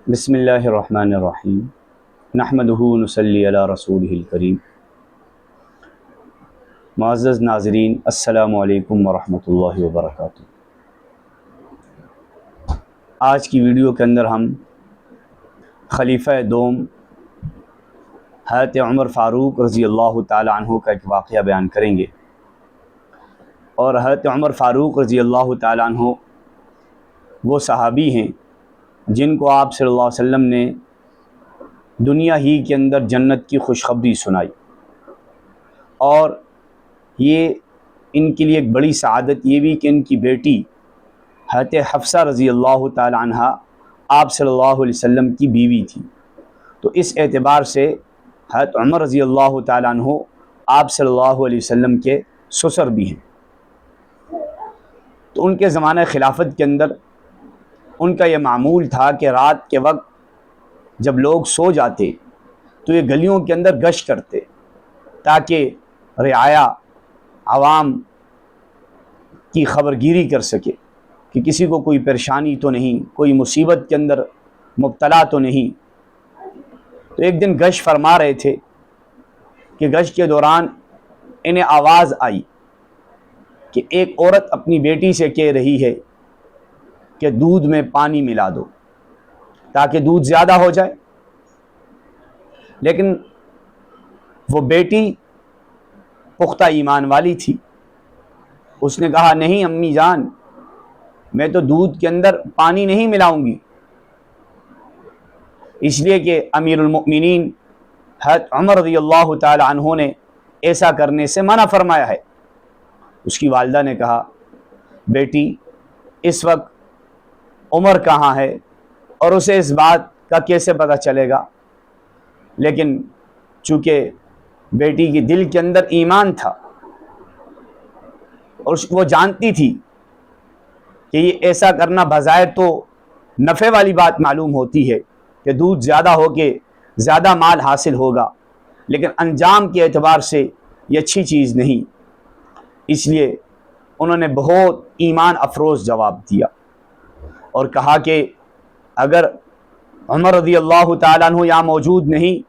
بسم اللہ الرحمن الرحیم نحمدہ نصلی علی رسولہ الکریم۔ معزز ناظرین، السلام علیکم ورحمۃ اللہ وبرکاتہ۔ آج کی ویڈیو کے اندر ہم خلیفہ دوم حضرت عمر فاروق رضی اللہ تعالی عنہ کا ایک واقعہ بیان کریں گے۔ اور حضرت عمر فاروق رضی اللہ تعالی عنہ وہ صحابی ہیں جن کو آپ صلی اللہ علیہ وسلم نے دنیا ہی کے اندر جنت کی خوشخبری سنائی، اور یہ ان کے لیے ایک بڑی سعادت یہ بھی کہ ان کی بیٹی حضرت حفصہ رضی اللہ تعالی عنہ آپ صلی اللہ علیہ وسلم کی بیوی تھی، تو اس اعتبار سے حضرت عمر رضی اللہ تعالی عنہ آپ صلی اللہ علیہ وسلم کے سسر بھی ہیں۔ تو ان کے زمانہ خلافت کے اندر ان کا یہ معمول تھا کہ رات کے وقت جب لوگ سو جاتے تو یہ گلیوں کے اندر گشت کرتے تاکہ رعایا عوام کی خبر گیری کر سکے کہ کسی کو کوئی پریشانی تو نہیں، کوئی مصیبت کے اندر مبتلا تو نہیں۔ تو ایک دن گشت فرما رہے تھے کہ گشت کے دوران انہیں آواز آئی کہ ایک عورت اپنی بیٹی سے کہہ رہی ہے کہ دودھ میں پانی ملا دو تاکہ دودھ زیادہ ہو جائے، لیکن وہ بیٹی پختہ ایمان والی تھی۔ اس نے کہا نہیں امی جان، میں تو دودھ کے اندر پانی نہیں ملاؤں گی، اس لیے کہ امیر المؤمنین حضرت عمر رضی اللہ تعالی عنہ نے ایسا کرنے سے منع فرمایا ہے۔ اس کی والدہ نے کہا بیٹی اس وقت عمر کہاں ہے اور اسے اس بات کا کیسے پتہ چلے گا؟ لیکن چونکہ بیٹی کے دل کے اندر ایمان تھا اور وہ جانتی تھی کہ یہ ایسا کرنا بظاہر تو نفع والی بات معلوم ہوتی ہے کہ دودھ زیادہ ہو کے زیادہ مال حاصل ہوگا، لیکن انجام کے اعتبار سے یہ اچھی چیز نہیں، اس لیے انہوں نے بہت ایمان افروز جواب دیا اور کہا کہ اگر عمر رضی اللہ تعالیٰ عنہ یہاں موجود نہیں،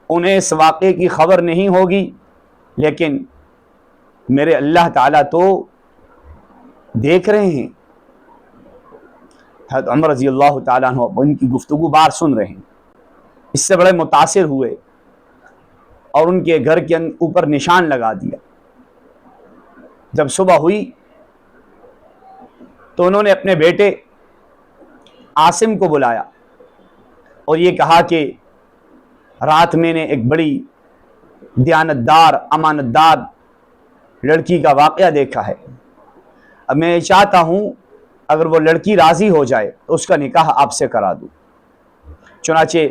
انہیں اس واقعے کی خبر نہیں ہوگی، لیکن میرے اللہ تعالیٰ تو دیکھ رہے ہیں۔ حضرت عمر رضی اللہ تعالیٰ عنہ ان کی گفتگو بار سن رہے ہیں، اس سے بڑے متاثر ہوئے اور ان کے گھر کے اوپر نشان لگا دیا۔ جب صبح ہوئی تو انہوں نے اپنے بیٹے عاصم کو بلایا اور یہ کہا کہ رات میں نے ایک بڑی دیانتدار امانتدار لڑکی کا واقعہ دیکھا ہے، اب میں چاہتا ہوں اگر وہ لڑکی راضی ہو جائے تو اس کا نکاح آپ سے کرا دوں۔ چنانچہ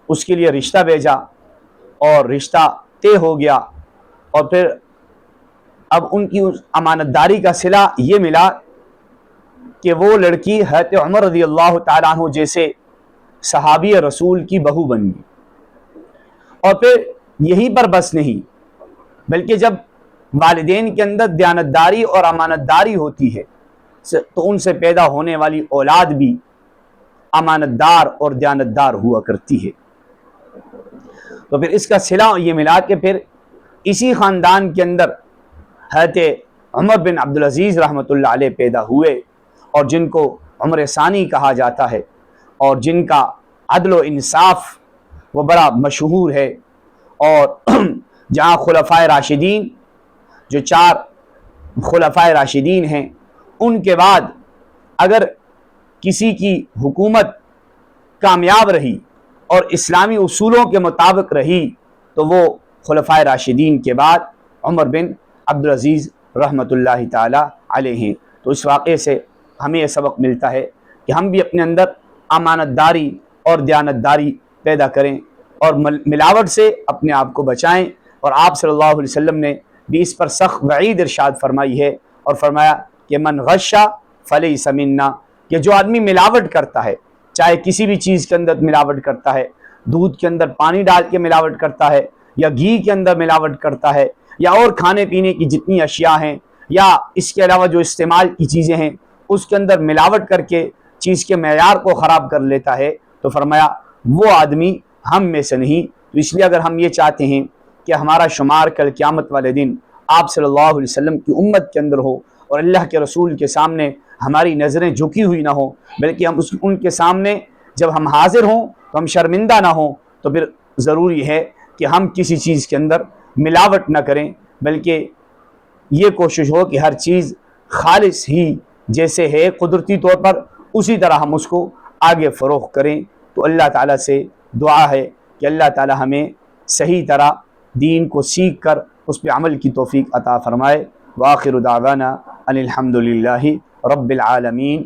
اس کے لیے رشتہ بھیجا اور رشتہ طے ہو گیا، اور پھر اب ان کی امانتداری کا صلہ یہ ملا کہ وہ لڑکی حضرت عمر رضی اللہ تعالیٰ عنہ جیسے صحابی رسول کی بہو بن گئی۔ اور پھر یہی پر بس نہیں، بلکہ جب والدین کے اندر دیانتداری اور امانتداری ہوتی ہے تو ان سے پیدا ہونے والی اولاد بھی امانتدار اور دیانتدار ہوا کرتی ہے۔ تو پھر اس کا صلہ یہ ملا کہ پھر اسی خاندان کے اندر حضرت عمر بن عبدالعزیز رحمۃ اللہ علیہ پیدا ہوئے، اور جن کو عمر ثانی کہا جاتا ہے، اور جن کا عدل و انصاف وہ بڑا مشہور ہے۔ اور جہاں خلفائے راشدین جو 4 خلفائے راشدین ہیں، ان کے بعد اگر کسی کی حکومت کامیاب رہی اور اسلامی اصولوں کے مطابق رہی تو وہ خلفائے راشدین کے بعد عمر بن عبدالعزیز رحمۃ اللہ تعالی علیہ ہیں۔ تو اس واقعے سے ہمیں یہ سبق ملتا ہے کہ ہم بھی اپنے اندر امانتداری اور دیانتداری پیدا کریں اور ملاوٹ سے اپنے آپ کو بچائیں۔ اور آپ صلی اللہ علیہ وسلم نے بھی اس پر سخت وعید ارشاد فرمائی ہے اور فرمایا کہ من غش فلیس منا، کہ جو آدمی ملاوٹ کرتا ہے، چاہے کسی بھی چیز کے اندر ملاوٹ کرتا ہے، دودھ کے اندر پانی ڈال کے ملاوٹ کرتا ہے، یا گھی کے اندر ملاوٹ کرتا ہے، یا اور کھانے پینے کی جتنی اشیاء ہیں، یا اس کے علاوہ جو استعمال کی چیزیں ہیں اس کے اندر ملاوٹ کر کے چیز کے معیار کو خراب کر لیتا ہے، تو فرمایا وہ آدمی ہم میں سے نہیں. تو اس لیے اگر ہم یہ چاہتے ہیں کہ ہمارا شمار کل قیامت والے دن آپ صلی اللہ علیہ وسلم کی امت کے اندر ہو اور اللہ کے رسول کے سامنے ہماری نظریں جھکی ہوئی نہ ہوں، بلکہ ہم ان کے سامنے جب ہم حاضر ہوں تو ہم شرمندہ نہ ہوں، تو پھر ضروری ہے کہ ہم کسی چیز کے اندر ملاوٹ نہ کریں، بلکہ یہ کوشش ہو کہ ہر چیز خالص ہی جیسے ہے قدرتی طور پر اسی طرح ہم اس کو آگے فروغ کریں. تو اللہ تعالیٰ سے دعا ہے کہ اللہ تعالیٰ ہمیں صحیح طرح دین کو سیکھ کر اس پہ عمل کی توفیق عطا فرمائے. وآخر دعوانا ان الحمد للہ رب العالمین.